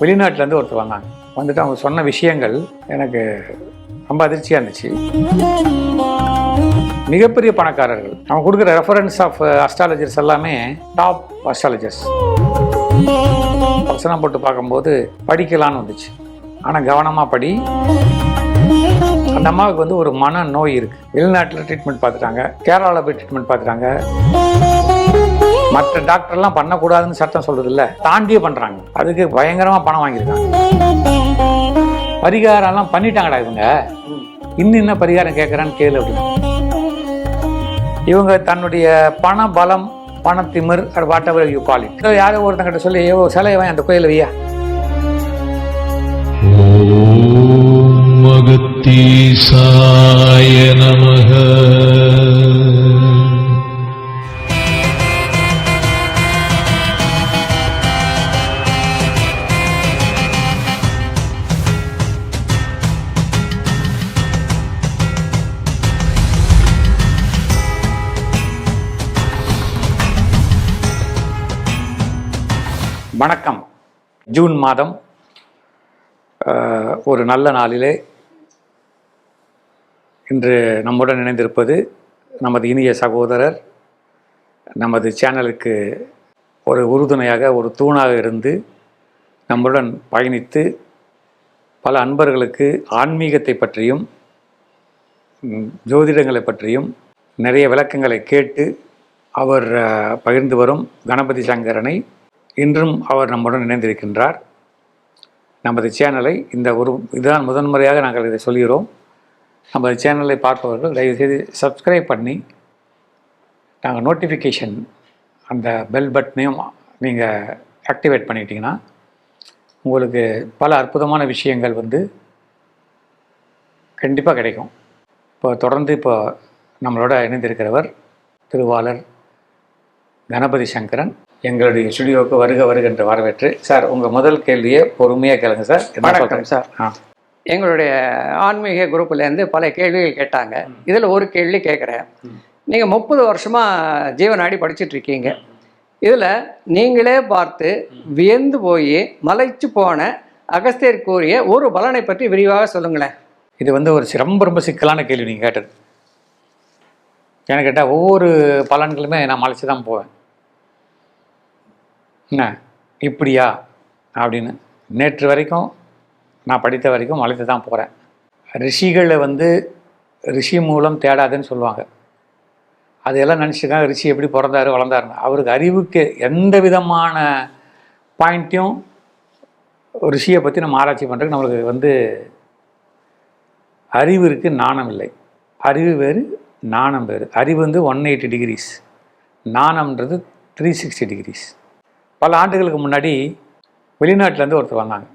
வெளிநாட்டிலேருந்து ஒருத்தர் வந்தாங்க. வந்துட்டு அவங்க சொன்ன விஷயங்கள் எனக்கு ரொம்ப அதிர்ச்சியாக இருந்துச்சு. மிகப்பெரிய பணக்காரர்கள் அவங்க கொடுக்குற ரெஃபரன்ஸ் ஆஃப் அஸ்ட்ராலஜர்ஸ் எல்லாமே டாப் அஸ்ட்ராலஜர்ஸ். வசனம் போட்டு பார்க்கும்போது படிக்கலான்னு வந்துச்சு. ஆனால் கவனமாக படி. அந்த அம்மாவுக்கு வந்து ஒரு மன நோய் இருக்குது. வெளிநாட்டில் ட்ரீட்மெண்ட் பார்த்துட்டாங்க, கேரளாவில் போய் ட்ரீட்மெண்ட் பார்த்துட்டாங்க. மற்ற டாக்டர்லாம் பண்ணக்கூடாதுன்னு சட்டம் சொல்றது இல்லை, தாண்டியே பண்ணுறாங்க. அதுக்கு பயங்கரமாக பணம் வாங்கியிருக்காங்க. பரிகாரம்லாம் பண்ணிட்டாங்கடா இவங்க, இன்னும் என்ன பரிகாரம் கேட்குறான்னு கேளு அப்படின்னு. இவங்க தன்னுடைய பண பலம், பணத்திமிர், whatever you call it, யாரோ ஒருத்தங்கிட்ட சொல்லி சிலையை வாங்கி அந்த கோயிலை வையா. மகத்தீசாய நமக. வணக்கம். ஜூன் மாதம் ஒரு நல்ல நாளிலே இன்று நம்முடன் இணைந்திருப்பது நமது இனிய சகோதரர், நமது சேனலுக்கு ஒரு உறுதுணையாக, ஒரு தூணாக இருந்து நம்முடன் பயணித்து பல அன்பர்களுக்கு ஆன்மீகத்தை பற்றியும் ஜோதிடங்களை பற்றியும் நிறைய விளக்கங்களை கேட்டு அவர் பகிர்ந்து வரும் கணபதி சங்கரனை இன்றும் அவர் நம்முடன் இணைந்திருக்கின்றார். நமது சேனலை இதுதான் முதன்முறையாக நாங்கள் இதை சொல்கிறோம். நமது சேனலை பார்ப்பவர்கள் தயவுசெய்து சப்ஸ்கிரைப் பண்ணி நாங்கள் நோட்டிஃபிகேஷன் அந்த பெல் பட்டனையும் நீங்கள் ஆக்டிவேட் பண்ணிட்டீங்கன்னா உங்களுக்கு பல அற்புதமான விஷயங்கள் கண்டிப்பாக கிடைக்கும். தொடர்ந்து நம்மளோட இணைந்திருக்கிறவர் திருவாளர் கணபதி சங்கரன். எங்களுடைய ஸ்டுடியோவுக்கு வருக என்று வரவேற்று, சார் உங்கள் முதல் கேள்வியை பொறுமையாக கேளுங்க சார். வணக்கம் சார். எங்களுடைய ஆன்மீக குரூப்லேருந்து பல கேள்விகள் கேட்டாங்க. இதில் ஒரு கேள்வி கேட்குறேன். நீங்கள் 30 வருஷமாக ஜீவநாடி படிச்சுட்டு இருக்கீங்க. இதில் நீங்களே பார்த்து வியந்து போய் மலைச்சு போன அகஸ்தியர் கூறிய ஒரு பலனை பற்றி விரிவாக சொல்லுங்களேன். இது ஒரு ரொம்ப சிக்கலான கேள்வி நீங்கள் கேட்டது. எனக்கு கேட்டால் ஒவ்வொரு பலன்களுமே நான் மலைச்சு தான் போவேன். என்ன இப்படியா அப்படின்னு நேற்று வரைக்கும் நான் படித்த வரைக்கும் மலைத்து தான் போகிறேன். ரிஷிகளை ரிஷி மூலம் தேடாதுன்னு சொல்லுவாங்க. அதையெல்லாம் நினச்சிருக்காங்க. ரிஷி எப்படி பிறந்தாரு வளர்ந்தாருன்னு. அவருக்கு அறிவுக்கு எந்த விதமான பாயிண்ட்டையும் ரிஷியை பற்றி நம்ம ஆராய்ச்சி பண்ணுறதுக்கு நம்மளுக்கு அறிவு இருக்குது, நாணம் இல்லை. அறிவு வேறு, நாணம் வேறு. அறிவு 180 டிகிரிஸ், நாணம்ன்றது 360 டிகிரிஸ். பல ஆண்டுகளுக்கு முன்னாடி வெளிநாட்டிலேருந்து ஒருத்தர் வந்தாங்க.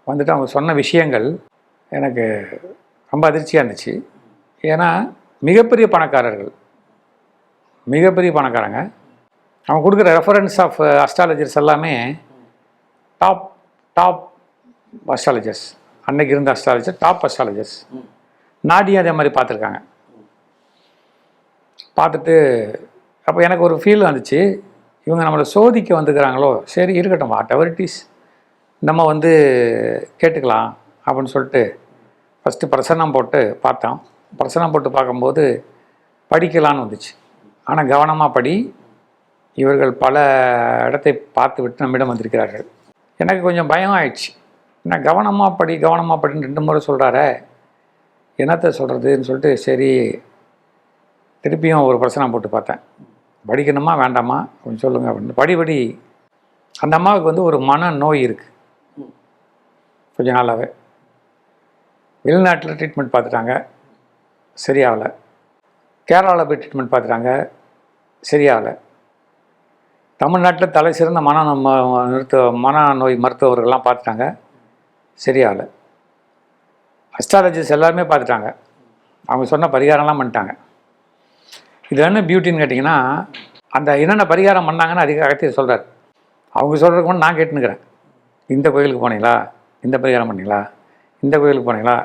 வந்துட்டு அவங்க சொன்ன விஷயங்கள் எனக்கு ரொம்ப அதிர்ச்சியாக இருந்துச்சு. ஏன்னா மிகப்பெரிய பணக்காரர்கள், மிகப்பெரிய பணக்காரங்க. அவங்க கொடுக்குற ரெஃபரன்ஸ் ஆஃப் அஸ்ட்ராலஜர்ஸ் எல்லாமே டாப் அஸ்ட்ராலஜர்ஸ். அன்னைக்கு இருந்த அஸ்ட்ராலஜர் டாப் அஸ்ட்ராலஜர்ஸ். நாடியும் அதே மாதிரி பார்த்துருக்காங்க. பார்த்துட்டு அப்போ எனக்கு ஒரு ஃபீல் வந்துச்சு, இவங்க நம்மளை சோதிக்க வந்துக்கிறாங்களோ, சரி இருக்கட்டும், வாட் எவர் இட் இஸ், நம்ம கேட்டுக்கலாம் அப்படின்னு சொல்லிட்டு ஃபஸ்ட்டு பிரசன்னம் போட்டு பார்த்தோம். பிரசன்னம் போட்டு பார்க்கும்போது படிக்கலான்னு வந்துச்சு. ஆனால் கவனமாக படி, இவர்கள் பல இடத்தை பார்த்து விட்டு நம்மிடம் வந்திருக்கிறார்கள். எனக்கு கொஞ்சம் பயம் ஆயிடுச்சு. என்ன கவனமாக படின்னு 2 முறை சொல்கிறாரே, என்னத்தை சொல்கிறதுன்னு சொல்லிட்டு சரி திருப்பியும் ஒரு பிரசனம் போட்டு பார்த்தேன். படிக்கணுமா வேண்டாமா கொஞ்சம் சொல்லுங்கள் அப்படின்னு. படி அந்த அம்மாவுக்கு ஒரு மன நோய் இருக்குது. கொஞ்ச நாளாகவே வெளிநாட்டில் ட்ரீட்மெண்ட் பார்த்துட்டாங்க, சரியாகலை. கேரளாவில் போய் ட்ரீட்மெண்ட் பார்த்துட்டாங்க, சரியாகலை. தமிழ்நாட்டில் தலை சிறந்த மனநோய் மருத்துவர்கள்லாம் பார்த்துட்டாங்க, சரியாகலை. அஸ்ட்ராலஜிஸ்ட் எல்லாருமே பார்த்துட்டாங்க, அவங்க சொன்ன பரிகாரம்லாம் பண்ணிட்டாங்க. இது என்ன பியூட்டின்னு கேட்டிங்கன்னா, அந்த என்னென்ன பரிகாரம் பண்ணாங்கன்னு அகத்தியர் சொல்கிறார். அவங்க சொல்கிறதுக்கு முன்னாடி நான் கேட்டுனுக்கிறேன். இந்த கோயிலுக்கு போனீங்களா, இந்த பரிகாரம் பண்ணிங்களா, இந்த கோயிலுக்கு போனீங்களா,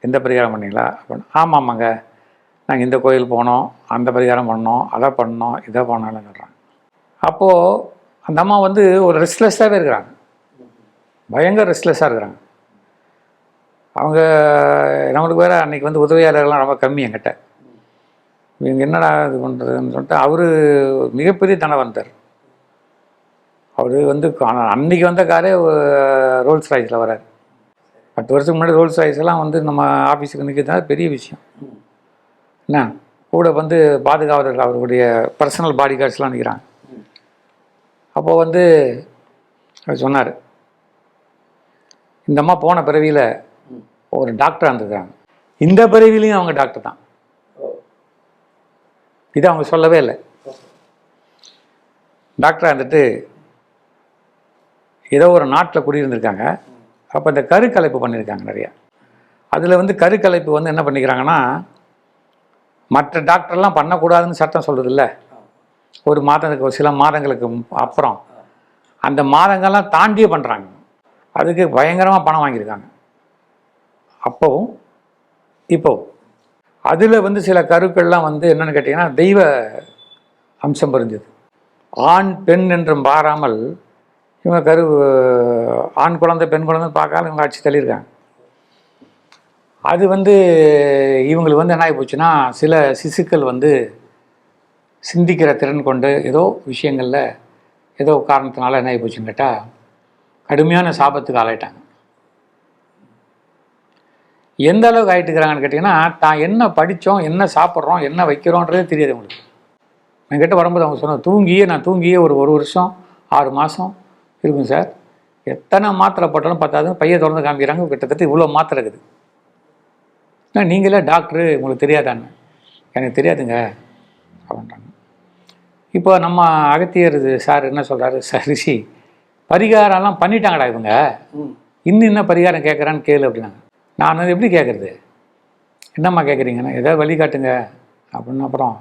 இந்த பரிகாரம் பண்ணிங்களா அப்படின்னு. ஆமாம்மாங்க, நாங்கள் இந்த கோயில் போனோம், அந்த பரிகாரம் பண்ணோம், அதை பண்ணோம், இதை பண்ணோம்னு சொல்கிறாங்க. அப்போது அந்த அம்மா ஒரு ரெஸ்ட்லெஸ்ஸாகவே இருக்கிறாங்க. பயங்கர ரெஸ்ட்லெஸ்ஸாக இருக்கிறாங்க. அவங்க நம்மளுக்கு வேறு அன்றைக்கி வந்து உதவியாளர்கள்லாம் ரொம்ப கம்மி என்கிட்ட. இவங்க என்னடா இது பண்ணுறதுன்னு சொல்லிட்டு அவர் மிகப்பெரிய தனவந்தர். அவர் வந்து அன்றைக்கி வந்த காரே ரோல்ஸ் ராய்ஸில் வராரு. 10 வருஷத்துக்கு முன்னாடி ரோல்ஸ் ராய்ஸ்லாம் வந்து நம்ம ஆஃபீஸுக்கு நிற்கிறது பெரிய விஷயம். என்ன கூட வந்து பாதுகாவலர்கள் அவருடைய பர்சனல் பாடி கார்ட்ஸ்லாம் நிற்கிறாங்க. அப்போது வந்து அவர் சொன்னார், இந்த அம்மா போன பிறவியில் ஒரு டாக்டராக இருந்திருக்காங்க, இந்த பிறவிலையும் அவங்க டாக்டர் தான். இது அவங்க சொல்லவே இல்லை. டாக்டராக இருந்துட்டு ஏதோ ஒரு நாட்டில் குடியிருந்திருக்காங்க. அப்போ இந்த கருக்கலைப்பு பண்ணியிருக்காங்க நிறையா. அதில் வந்து கருக்கலைப்பு வந்து என்ன பண்ணிக்கிறாங்கன்னா, மற்ற டாக்டர்லாம் பண்ணக்கூடாதுன்னு சட்டம் சொல்கிறது இல்லை. ஒரு மாதத்துக்கு ஒரு சில மாதங்களுக்கு அப்புறம் அந்த மாதங்கள்லாம் தாண்டியே பண்ணுறாங்க. அதுக்கு பயங்கரமாக பணம் வாங்கியிருக்காங்க அப்போவும் இப்போவும். அதில் வந்து சில கருக்கள்லாம் வந்து என்னென்னு கேட்டிங்கன்னா தெய்வ அம்சம் புரிஞ்சுது. ஆண் பெண் என்றும் பாராமல் இவங்க ஆண் குழந்தை பெண் குழந்தை பார்க்காம இவங்க அடிச்சு தள்ளியிருக்காங்க. அது வந்து இவங்களுக்கு வந்து என்ன ஆகி போச்சுன்னா, சில சிசுக்கள் வந்து சிந்திக்கிற திறன் கொண்டு ஏதோ விஷயங்களில் ஏதோ காரணத்தினால என்ன ஆகி போச்சுன்னு கேட்டால் கடுமையான சாபத்துக்கு ஆளாயிட்டாங்க. எந்த அளவுக்கு ஆகிட்டுக்கிறாங்கன்னு கேட்டிங்கன்னா, தான் என்ன படித்தோம், என்ன சாப்பிட்றோம், என்ன வைக்கிறோன்றதே தெரியாது அவங்களுக்கு. என்கிட்ட வரும்போது அவங்க சொன்னாங்க, நான் தூங்கியே ஒரு வருஷம் 6 மாதம் இருக்கும் சார். எத்தனை மாத்திரை போட்டாலும் பத்தாது. பையை திறந்து காமிக்கிறாங்க, கிட்டத்தட்ட இவ்வளோ மாத்திரை இருக்குது. நீங்களே டாக்டரு, உங்களுக்கு தெரியாதான்னு. எனக்கு தெரியாதுங்க அப்படின்றாங்க. இப்போ நம்ம அகத்தியர் சார் என்ன சொல்கிறாரு, சரிசி பரிகாரம்லாம் பண்ணிட்டாங்கடா இவங்க, இன்னும் என்ன பரிகாரம் கேட்குறான்னு கேளு அப்படின்னாங்க. நான் வந்து எப்படி கேட்குறது, என்னம்மா கேட்குறீங்கண்ணா, ஏதாவது வழிகாட்டுங்க அப்படின்னு. அப்புறம்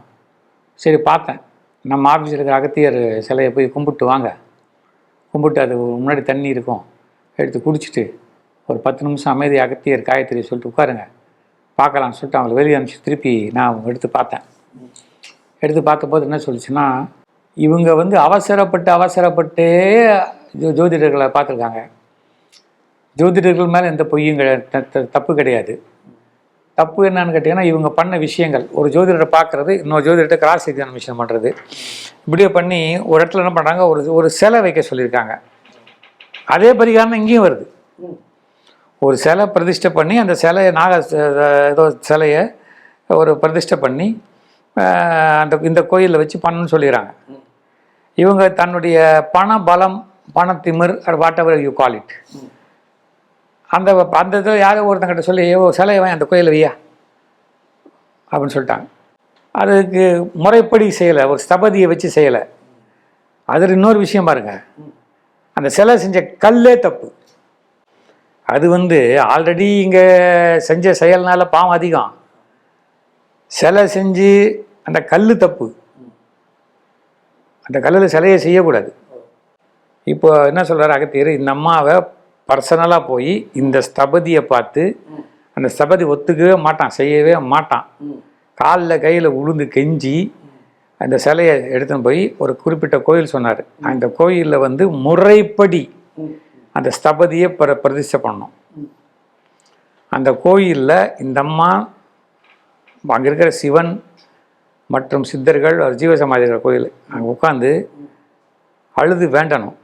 சரி பார்த்தேன், நம்ம ஆஃபீஸில் இருக்கிற அகத்தியர் சிலையை போய் கும்பிட்டு வாங்க, கும்பிட்டு அது முன்னாடி தண்ணி இருக்கும், எடுத்து குடிச்சிட்டு ஒரு 10 நிமிஷம் அமைதி அகத்தியர் காயத்ரி சொல்லிட்டு உட்காருங்க, பார்க்கலான்னு சொல்லிட்டு அவங்களை வெளியே அனுப்பிச்சு திருப்பி நான் எடுத்து பார்த்தேன். எடுத்து பார்த்தபோது என்ன சொல்லிச்சுன்னா, இவங்க வந்து அவசரப்பட்டே ஜோதிடர்களை பார்த்துருக்காங்க. ஜோதிடர்கள் மேலே எந்த பொய்யும் தப்பு கிடையாது. தப்பு என்னன்னு கேட்டிங்கன்னா, இவங்க பண்ண விஷயங்கள், ஒரு ஜோதிடரை பார்க்குறது, இன்னொரு ஜோதிடத்தை கிராஸ் எக்ஸாமினேஷன் பண்ணுறது, இப்படியே பண்ணி ஒரு இடத்துல என்ன பண்ணுறாங்க, ஒரு சிலை வைக்க சொல்லியிருக்காங்க. அதே பரிகாரம் இங்கேயும் வருது. ஒரு சிலை பிரதிஷ்டை பண்ணி அந்த சிலையை ஏதோ சிலையை ஒரு பிரதிஷ்டை பண்ணி இந்த கோயிலில் வச்சு பண்ணணும்னு சொல்லிடுறாங்க. இவங்க தன்னுடைய பண பலம், பணத்திமிர், whatever you call it, அந்த இதில் யாரோ ஒருத்தங்கிட்ட சொல்லி சிலையை அந்த கோயிலை வையா அப்படின்னு சொல்லிட்டாங்க. அதுக்கு முறைப்படி செய்யலை, ஒரு ஸ்தபதியை வச்சு செய்யலை. அதில் இன்னொரு விஷயம் பாருங்கள், அந்த சிலை செஞ்ச கல்லே தப்பு. அது வந்து ஆல்ரெடி இங்கே செஞ்ச செயல்னால பாவம் அதிகம், சிலை செஞ்சு அந்த கல் தப்பு, அந்த கல்லில் சிலையை செய்யக்கூடாது. இப்போ என்ன சொல்கிறார் அகத்தியர், இந்த அம்மாவை பர்சனலாக போய் இந்த ஸ்தபதியை பார்த்து, அந்த ஸ்தபதி ஒத்துக்கவே மாட்டான், செய்யவே மாட்டான், காலில் கையில் உளுந்து கெஞ்சி அந்த சிலையை எடுத்துன்னு போய் ஒரு குறிப்பிட்ட கோயில் சொன்னார். அந்த கோயிலில் வந்து முறைப்படி அந்த ஸ்தபதியை பிரதிஷ்டை பண்ணணும். அந்த கோயிலில் இந்த அம்மா அங்கே இருக்கிற சிவன் மற்றும் சித்தர்கள், ஜீவசமாதிகள் கோயில், அங்கே உட்காந்து அழுது வேண்டணும்.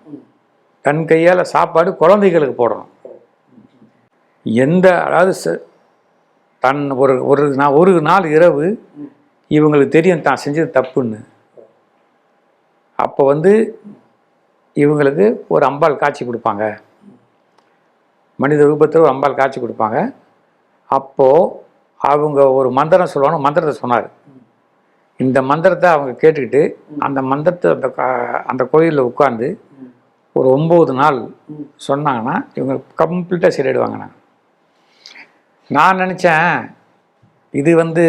தன் கையால் சாப்பாடு குழந்தைகளுக்கு போடணும். அதாவது ஒரு நாள் இரவு இவங்களுக்கு தெரியும் தான் செஞ்சது தப்புன்னு. அப்போ வந்து இவங்களுக்கு ஒரு அம்பாள் காட்சி கொடுப்பாங்க, மனித ரூபத்தில் ஒரு அம்பாள் காட்சி கொடுப்பாங்க. அப்போது அவங்க ஒரு மந்திரம் சொல்லுவாங்க. மந்திரத்தை சொன்னார். இந்த மந்திரத்தை அவங்க கேட்டுக்கிட்டு அந்த மந்திரத்தை அந்த கோயிலில் உட்காந்து ஒரு 9 நாள் சொன்னாங்கன்னா இவங்க கம்ப்ளீட்டாக சரியாயிடுவாங்க. நான் நினச்சேன் இது வந்து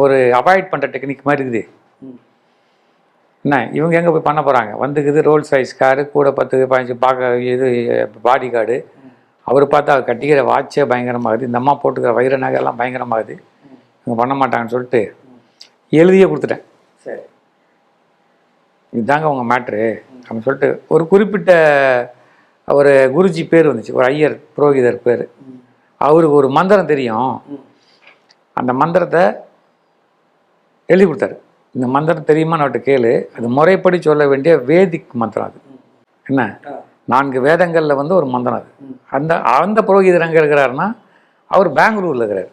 ஒரு அவாய்ட் பண்ணுற டெக்னிக் மாதிரி இருக்குது. என்ன இவங்க எங்கே போய் பண்ண போகிறாங்க, வந்துக்குது ரோல்ஸ் ராய்ஸ் காரு, கூட 10-15 இது பாடி கார்டு. அவர் பார்த்தா அவர் கட்டிக்கிற வாட்சே பயங்கரமாகுது, இந்த அம்மா போட்டுக்கிற வைர நகையெல்லாம் பயங்கரமாகுது, இவங்க பண்ண மாட்டாங்கன்னு சொல்லிட்டு எழுதியே கொடுத்துட்டேன். சரி, இதுதாங்க உங்கள் மேட்ரு அப்படின்னு சொல்லிட்டு ஒரு குறிப்பிட்ட ஒரு குருஜி பேர் வந்துச்சு, ஒரு ஐயர் புரோகிதர் பேர். அவருக்கு ஒரு மந்திரம் தெரியும். அந்த மந்திரத்தை எழுதி கொடுத்தாரு. இந்த மந்திரம் தெரியுமா அவர்கிட்ட கேளு, அது முறைப்படி சொல்ல வேண்டிய வேதிக் மந்திரம். அது என்ன 4 வேதங்களில் வந்து ஒரு மந்திரம் அது. அந்த அந்த புரோகிதர் எங்கே இருக்கிறாருன்னா, அவர் பெங்களூரில் இருக்கிறார்.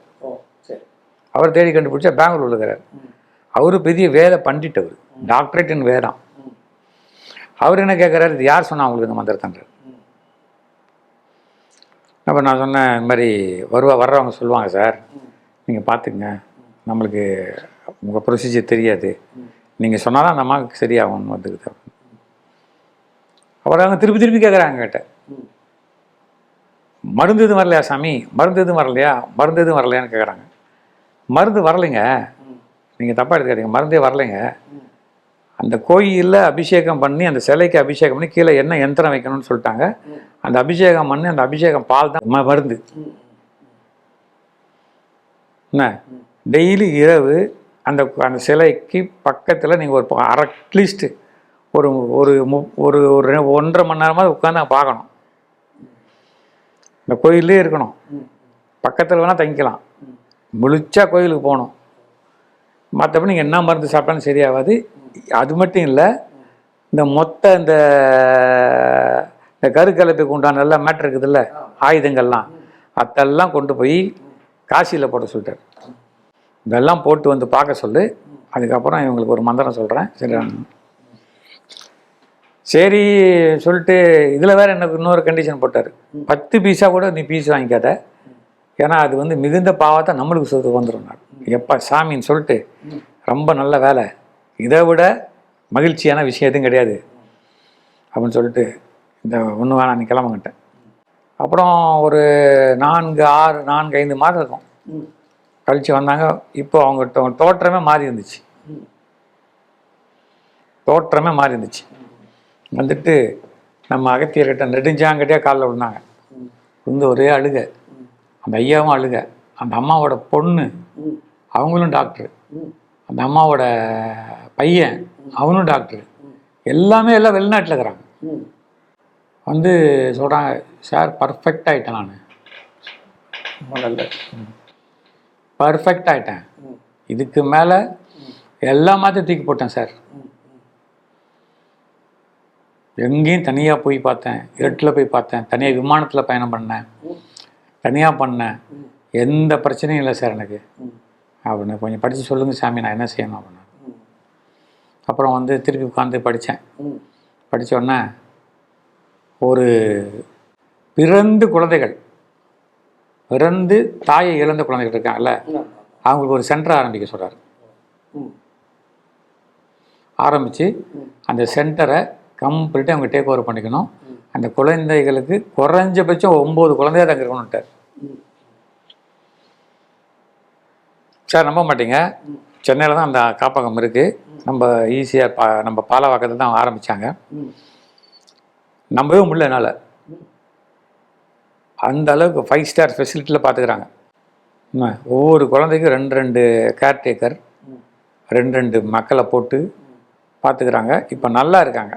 அவர் தேடி கண்டுபிடிச்சா பெங்களூரில் இருக்கிறார். அவரு பெரிய வேத பண்டிட்டவர், டாக்டரேட் இன் வேதம். அவர் என்ன கேட்குறாரு, இது யார் சொன்னா அவங்களுக்கு இந்த மந்திரத்தன்றார். அப்போ நான் சொன்னேன், இந்த மாதிரி வர்றவங்க சொல்லுவாங்க சார், நீங்கள் பார்த்துங்க, நம்மளுக்கு உங்கள் ப்ரொசீஜர் தெரியாது, நீங்கள் சொன்னால் தான் அந்த அம்மாவுக்கு சரியாகும்னு வந்துக்குது. அவர் அவங்க திருப்பி திருப்பி கேட்குறாங்க கிட்ட, மருந்து எதுவும் வரலையா சாமி, மருந்து எதுவும் வரலையா, மருந்து எதுவும் வரலையான்னு கேட்குறாங்க. மருந்து வரலைங்க, நீங்கள் தப்பாக எடுத்துக்காதீங்க, மருந்தே வரலைங்க. அந்த கோயிலில் அபிஷேகம் பண்ணி, அந்த சிலைக்கு அபிஷேகம் பண்ணி கீழே என்ன யந்திரம் வைக்கணும்னு சொல்லிட்டாங்க. அந்த அபிஷேகம் பண்ணி, அந்த அபிஷேகம் பால் தான் மருந்து. என்ன டெய்லி இரவு அந்த அந்த சிலைக்கு பக்கத்தில் நீங்கள் ஒரு அட்லீஸ்ட் ஒரு ஒரு ஒரு ஒரு 1.5 மணி நேரமாக உட்காந்து பார்க்கணும். இந்த கோயிலே இருக்கணும், பக்கத்தில் வேணால் தங்கிக்கலாம், முழிச்சா கோயிலுக்கு போகணும். மற்றபடி நீங்கள் என்ன மருந்து சாப்பிட்டாலும் சரியாகாது. அது மட்டும் இல்லை, இந்த மொத்த இந்த கருக்கலைப்புக்கு உண்டான நல்லா மேட்ரு இருக்குதுல்ல, ஆயுதங்கள்லாம், அதெல்லாம் கொண்டு போய் காசியில் போட சொல்லிட்டார். இதெல்லாம் போட்டு வந்து பார்க்க சொல்லு, அதுக்கப்புறம் இவங்களுக்கு ஒரு மந்திரம் சொல்கிறேன் சரி. சரி சொல்லிட்டு இதில் வேறு எனக்கு இன்னொரு கண்டிஷன் போட்டார், 10 பைசா கூட நீ பீஸ் வாங்கிக்காத, ஏன்னா அது வந்து மிகுந்த பாவத்தை நம்மளுக்கு சொல்லிட்டு வந்துடும். எப்போ சாமின்னு சொல்லிட்டு ரொம்ப நல்ல வேலை, இதை விட மகிழ்ச்சியான விஷயம் எதுவும் கிடையாது அப்படின்னு சொல்லிட்டு இந்த ஒன்று வேணாம் நீ கிளம்புங்கிட்டேன். அப்புறம் ஒரு 4-5 மாதம் இருக்கும் கழித்து வந்தாங்க. இப்போ அவங்க தோற்றமே மாறி இருந்துச்சு, தோற்றமே மாறி இருந்துச்சு. வந்துட்டு நம்ம அகத்தியர்கிட்ட நெடுஞ்சாங்கிட்டே காலில் விழுந்தாங்க. வந்து ஒரே அழுக, அந்த ஐயாவும் அழுக, அந்த அம்மாவோட பொண்ணு அவங்களும் டாக்டரு, அந்த அம்மாவோட பையன் அவனும் டாக்டரு, எல்லாமே எல்லாம் வெளிநாட்டில் இருக்கிறாங்க. வந்து சொல்கிறாங்க, சார் பர்ஃபெக்ட் ஆகிட்டேன், நான் முதல்ல பர்ஃபெக்ட் ஆகிட்டேன், இதுக்கு மேலே எல்லா மாத்தையும் தூக்கி போட்டேன் சார். எங்கேயும் தனியாக போய் பார்த்தேன், இருட்டில் போய் பார்த்தேன், தனியாக விமானத்தில் பயணம் பண்ணேன், தனியாக பண்ணேன், எந்த பிரச்சனையும் இல்லை சார் எனக்கு அப்படின்னு. கொஞ்சம் படித்து சொல்லுங்கள் சாமி, நான் என்ன செய்யணும் அப்படின்னு. அப்புறம் வந்து திருப்பி உட்காந்து படித்தேன். படித்தோடனே ஒரு பிறந்து தாயை இழந்த குழந்தைகள் இருக்காங்கல்ல, அவங்களுக்கு ஒரு சென்டர் ஆரம்பிக்க சொல்கிறார். ஆரம்பித்து அந்த சென்டரை கம்ப்ளீட்டாக அவங்க டேக் ஓவர் பண்ணிக்கணும். அந்த குழந்தைகளுக்கு குறைஞ்சபட்சம் 9 குழந்தையாக தங்க இருக்கணும்ட்டார். சார் நம்ப மாட்டீங்க, சென்னையில் தான் அந்த காப்பகம் இருக்குது, நம்ம ஈஸியாக நம்ம பாலவாக்கத்தில் தான் ஆரம்பித்தாங்க. நம்பவே முடியல என்னால். அந்த அளவுக்கு 5 ஸ்டார் ஃபெசிலிட்டியில் பார்த்துக்கிறாங்க. ஒவ்வொரு குழந்தைக்கும் 2 கேர்டேக்கர், 2 மக்களை போட்டு பார்த்துக்கிறாங்க. இப்போ நல்லா இருக்காங்க.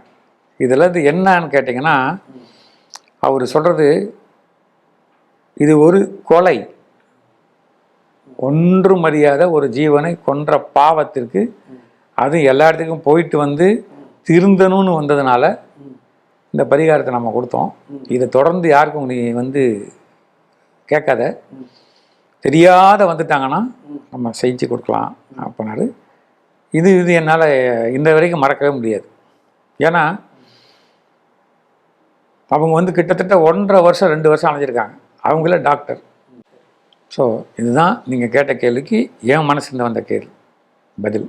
இதில் இது என்னன்னு கேட்டிங்கன்னா, அவர் சொல்கிறது, இது ஒரு கொலை, ஒன்றும் அறியாத ஒரு ஜீவனை கொன்ற பாவத்திற்கு அது எல்லா இடத்துக்கும் போயிட்டு வந்து திருந்தணும்னு வந்ததுனால இந்த பரிகாரத்தை நம்ம கொடுத்தோம். இதை தொடர்ந்து யாருக்கும் நீ வந்து கேட்காத, தெரியாத வந்துட்டாங்கன்னா நம்ம செஞ்சு கொடுக்கலாம் அப்படின்னாரு. இது என்னால் இந்த வரைக்கும் மறக்கவே முடியாது. ஏன்னா அவங்க வந்து கிட்டத்தட்ட 1.5 வருஷம் 2 வருஷம் அலைஞ்சிருக்காங்க, அவங்கள டாக்டர். ஸோ இதுதான் நீங்கள் கேட்ட கேள்விக்கு என் மனசுலேருந்து வந்த கேள்வி பதில்.